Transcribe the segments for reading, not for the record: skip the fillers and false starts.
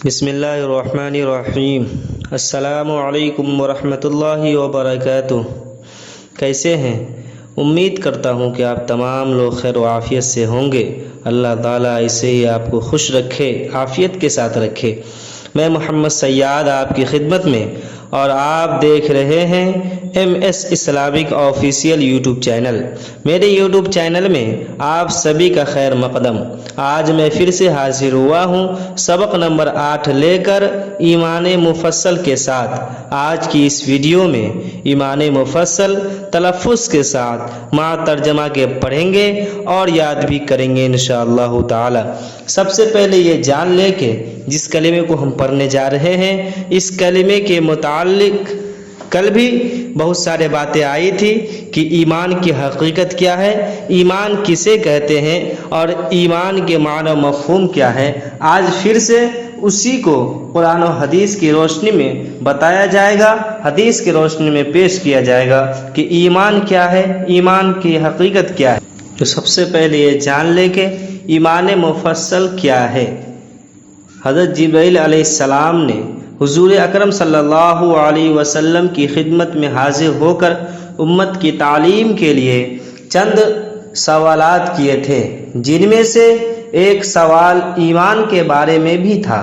بسم اللہ الرحمن الرحیم۔ السلام علیکم ورحمۃ اللہ وبرکاتہ۔ کیسے ہیں؟ امید کرتا ہوں کہ آپ تمام لوگ خیر و عافیت سے ہوں گے۔ اللہ تعالیٰ ایسے ہی آپ کو خوش رکھے، عافیت کے ساتھ رکھے۔ میں محمد سیاد آپ کی خدمت میں، اور آپ دیکھ رہے ہیں MS Islamic official YouTube channel. میرے یوٹیوب چینل میں آپ سبھی کا خیر مقدم۔ آج میں پھر سے حاضر ہوا ہوں سبق نمبر 8 لے کر ایمان مفصل کے ساتھ۔ آج کی اس ویڈیو میں ایمان مفصل تلفظ کے ساتھ مع ترجمہ کے پڑھیں گے اور یاد بھی کریں گے انشاءاللہ تعالی۔ سب سے پہلے یہ جان لے کہ جس کلمے کو ہم پڑھنے جا رہے ہیں، اس کلمے کے متعلق کل بھی بہت سارے باتیں آئی تھی کہ ایمان کی حقیقت کیا ہے، ایمان کسے کہتے ہیں، اور ایمان کے معنی و مفہوم کیا ہے۔ آج پھر سے اسی کو قرآن و حدیث کی روشنی میں بتایا جائے گا، حدیث کی روشنی میں پیش کیا جائے گا کہ ایمان کیا ہے، ایمان کی حقیقت کیا ہے۔ تو سب سے پہلے یہ جان لے کہ ایمان مفصل کیا ہے۔ حضرت جبرائیل علیہ السلام نے حضور اکرم صلی اللہ علیہ وسلم کی خدمت میں حاضر ہو کر امت کی تعلیم کے لیے چند سوالات کیے تھے، جن میں سے ایک سوال ایمان کے بارے میں بھی تھا۔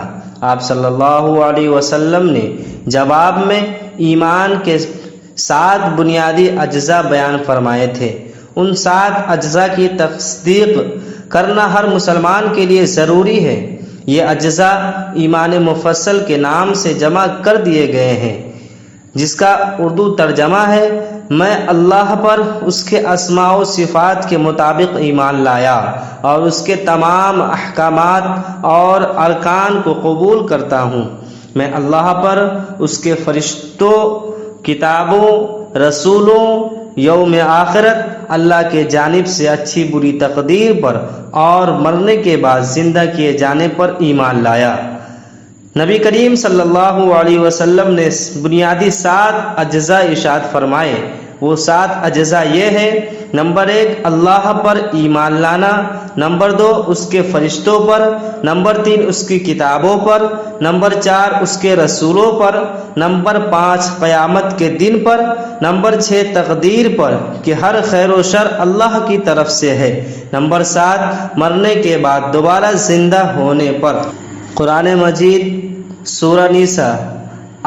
آپ صلی اللہ علیہ وسلم نے جواب میں ایمان کے 7 بنیادی اجزاء بیان فرمائے تھے۔ ان 7 اجزاء کی تصدیق کرنا ہر مسلمان کے لیے ضروری ہے۔ یہ اجزاء ایمان مفصل کے نام سے جمع کر دیے گئے ہیں، جس کا اردو ترجمہ ہے میں اللہ پر اس کے اسماء و صفات کے مطابق ایمان لایا اور اس کے تمام احکامات اور ارکان کو قبول کرتا ہوں۔ میں اللہ پر، اس کے فرشتوں، کتابوں، رسولوں، یوم آخرت، اللہ کے جانب سے اچھی بری تقدیر پر اور مرنے کے بعد زندہ کیے جانے پر ایمان لایا۔ نبی کریم صلی اللہ علیہ وسلم نے بنیادی 7 اجزاء ارشاد فرمائے۔ وہ 7 اجزاء یہ ہیں: نمبر 1 اللہ پر ایمان لانا، نمبر 2 اس کے فرشتوں پر، نمبر 3 اس کی کتابوں پر، نمبر 4 اس کے رسولوں پر، نمبر 5 قیامت کے دن پر، نمبر 6 تقدیر پر کہ ہر خیر و شر اللہ کی طرف سے ہے، نمبر 7 مرنے کے بعد دوبارہ زندہ ہونے پر۔ قرآن مجید سورہ نساء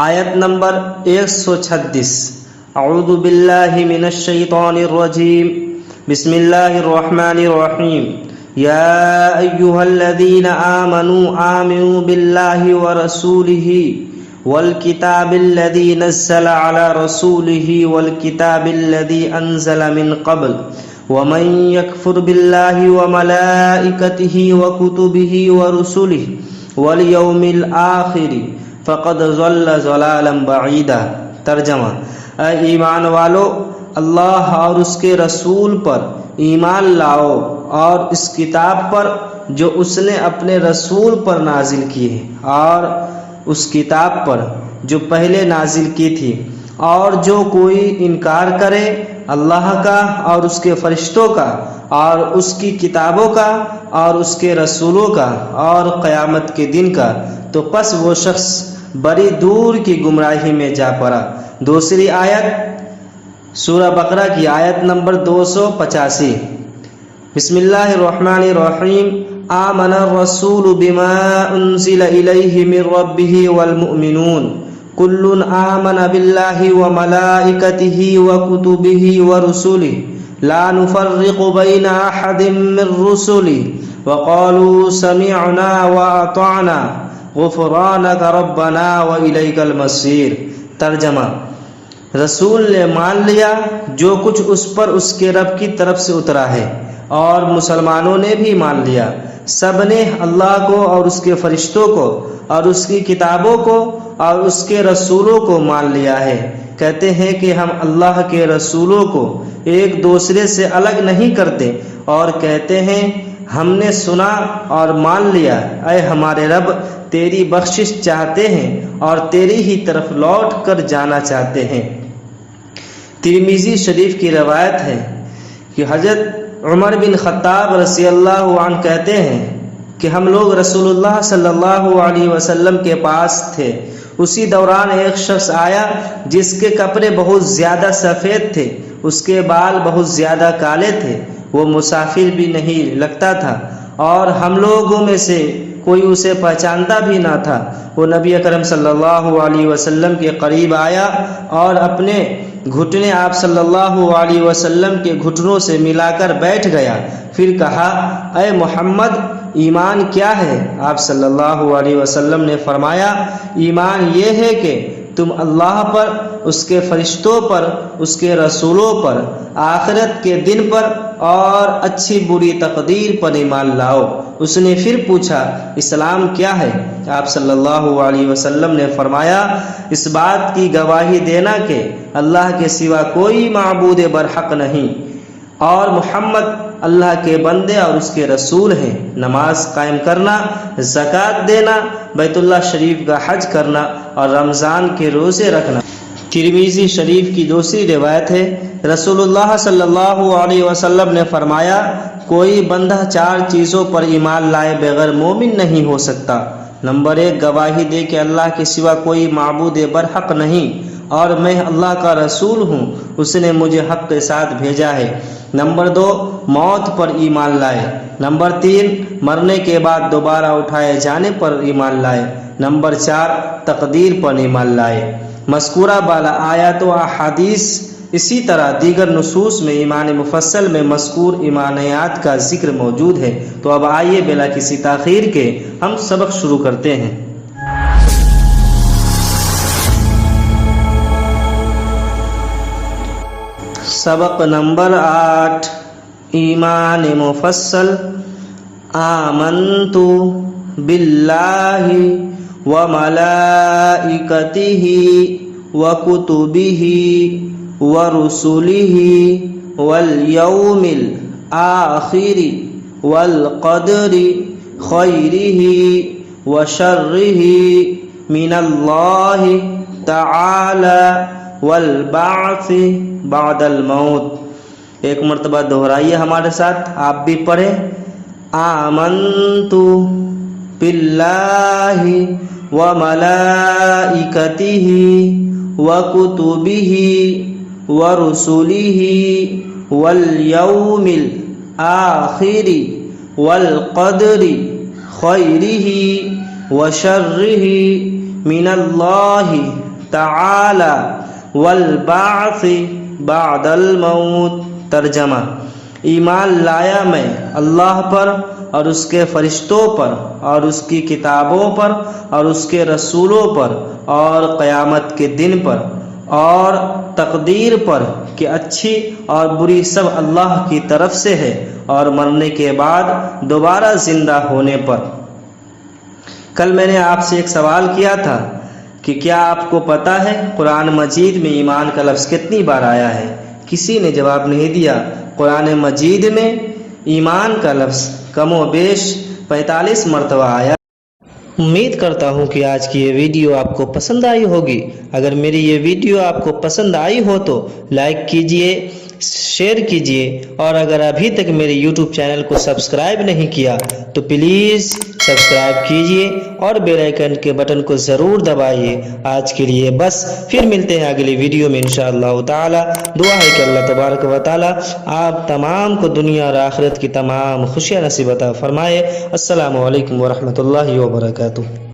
آیت نمبر 136۔ اعوذ باللہ من الشیطان الرجیم، بسم اللہ الرحمن الرحیم۔ یا ایہا الذین آمنوا آمنوا باللہ ورسولہ والکتاب الذی نزل علی رسولہ والکتاب الذی انزل من قبل ومن یکفر باللہ وملائکتہ وکتبہ ورسلہ والیوم الآخر فقد ضل ضلالا بعیدا۔ ترجمہ: اے ایمان والو، اللہ اور اس کے رسول پر ایمان لاؤ اور اس کتاب پر جو اس نے اپنے رسول پر نازل کی ہے، اور اس کتاب پر جو پہلے نازل کی تھی، اور جو کوئی انکار کرے اللہ کا اور اس کے فرشتوں کا اور اس کی کتابوں کا اور اس کے رسولوں کا اور قیامت کے دن کا، تو پس وہ شخص بڑی دور کی گمراہی میں جا پڑا۔ دوسری آیت سورہ بقرہ کی آیت نمبر 285۔ بسم اللہ الرحمن الرحیم۔ آمن الرسول بما انزل الیہ من ربہ والمؤمنون کل آمن باللہ وملائکتہ وکتبہ ورسلہ لا نفرق بین احد من رسلہ وقالوا سمعنا واطعنا غفرانک ربنا والیک المصیر۔ ترجمہ: رسول نے مان لیا جو کچھ اس پر اس کے رب کی طرف سے اترا ہے، اور مسلمانوں نے بھی مان لیا۔ سب نے اللہ کو اور اس کے فرشتوں کو اور اس کی کتابوں کو اور اس کے رسولوں کو مان لیا ہے۔ کہتے ہیں کہ ہم اللہ کے رسولوں کو ایک دوسرے سے الگ نہیں کرتے، اور کہتے ہیں ہم نے سنا اور مان لیا۔ اے ہمارے رب، تیری بخشش چاہتے ہیں اور تیری ہی طرف لوٹ کر جانا چاہتے ہیں۔ ترمذی شریف کی روایت ہے کہ حضرت عمر بن خطاب رضی اللہ عنہ کہتے ہیں کہ ہم لوگ رسول اللہ صلی اللہ علیہ وسلم کے پاس تھے، اسی دوران ایک شخص آیا جس کے کپڑے بہت زیادہ سفید تھے، اس کے بال بہت زیادہ کالے تھے، وہ مسافر بھی نہیں لگتا تھا اور ہم لوگوں میں سے کوئی اسے پہچانتا بھی نہ تھا۔ وہ نبی اکرم صلی اللہ علیہ وسلم کے قریب آیا اور اپنے گھٹنے آپ صلی اللہ علیہ وسلم کے گھٹنوں سے ملا کر بیٹھ گیا، پھر کہا، اے محمد، ایمان کیا ہے؟ آپ صلی اللہ علیہ وسلم نے فرمایا، ایمان یہ ہے کہ تم اللہ پر، اس کے فرشتوں پر، اس کے رسولوں پر، آخرت کے دن پر اور اچھی بری تقدیر پر ایمان لاؤ۔ اس نے پھر پوچھا، اسلام کیا ہے؟ آپ صلی اللہ علیہ وسلم نے فرمایا، اس بات کی گواہی دینا کہ اللہ کے سوا کوئی معبود برحق نہیں اور محمد اللہ کے بندے اور اس کے رسول ہیں، نماز قائم کرنا، زکوٰۃ دینا، بیت اللہ شریف کا حج کرنا اور رمضان کے روزے رکھنا۔ ترمذی شریف کی دوسری روایت ہے، رسول اللہ صلی اللہ علیہ وسلم نے فرمایا، کوئی بندہ 4 چیزوں پر ایمان لائے بغیر مومن نہیں ہو سکتا۔ نمبر 1، گواہی دے کہ اللہ کے سوا کوئی معبود برحق نہیں اور میں اللہ کا رسول ہوں، اس نے مجھے حق کے ساتھ بھیجا ہے۔ نمبر 2، موت پر ایمان لائے۔ نمبر 3، مرنے کے بعد دوبارہ اٹھائے جانے پر ایمان لائے۔ نمبر 4، تقدیر پر ایمان لائے۔ مذکورہ بالا آیات و احادیث اسی طرح دیگر نصوص میں ایمان مفصل میں مذکور ایمانیات کا ذکر موجود ہے۔ تو اب آئیے بلا کسی تاخیر کے ہم سبق شروع کرتے ہیں۔ سبق نمبر 8، ایمان مفصل۔ آمنت باللہ وملائکتہ وکتبہ ورسلہ والیوم الآخر والقدر خیرہ وشرہ من اللہ تعالی والبعث بعد الموت۔ ایک مرتبہ دہرائیے ہمارے ساتھ، آپ بھی پڑھیں۔ آمنت باللہ وملائکتہ وکتبہ ورسلہ والیوم الآخر والقدر خیرہ وشرہ من اللہ تعالی والبعث بعد الموت۔ ترجمہ، ایمان لایا میں اللہ پر اور اس کے فرشتوں پر اور اس کی کتابوں پر اور اس کے رسولوں پر اور قیامت کے دن پر اور تقدیر پر کہ اچھی اور بری سب اللہ کی طرف سے ہے، اور مرنے کے بعد دوبارہ زندہ ہونے پر۔ کل میں نے آپ سے ایک سوال کیا تھا کہ کیا آپ کو پتہ ہے قرآن مجید میں ایمان کا لفظ کتنی بار آیا ہے؟ کسی نے جواب نہیں دیا۔ قرآن مجید میں ایمان کا لفظ کم و بیش 45 مرتبہ آیا۔ امید کرتا ہوں کہ آج کی یہ ویڈیو آپ کو پسند آئی ہوگی۔ اگر میری یہ ویڈیو آپ کو پسند آئی ہو تو لائک کیجئے، شیئر کیجئے، اور اگر ابھی تک میرے یوٹیوب چینل کو سبسکرائب نہیں کیا تو پلیز سبسکرائب کیجئے اور بیل آئیکن کے بٹن کو ضرور دبائیے۔ آج کے لیے بس، پھر ملتے ہیں اگلی ویڈیو میں انشاءاللہ تعالی۔ دعا ہے کہ اللہ تبارک و تعالی آپ تمام کو دنیا اور آخرت کی تمام خوشیاں نصیب عطا فرمائے۔ السلام علیکم ورحمۃ اللہ وبرکاتہ۔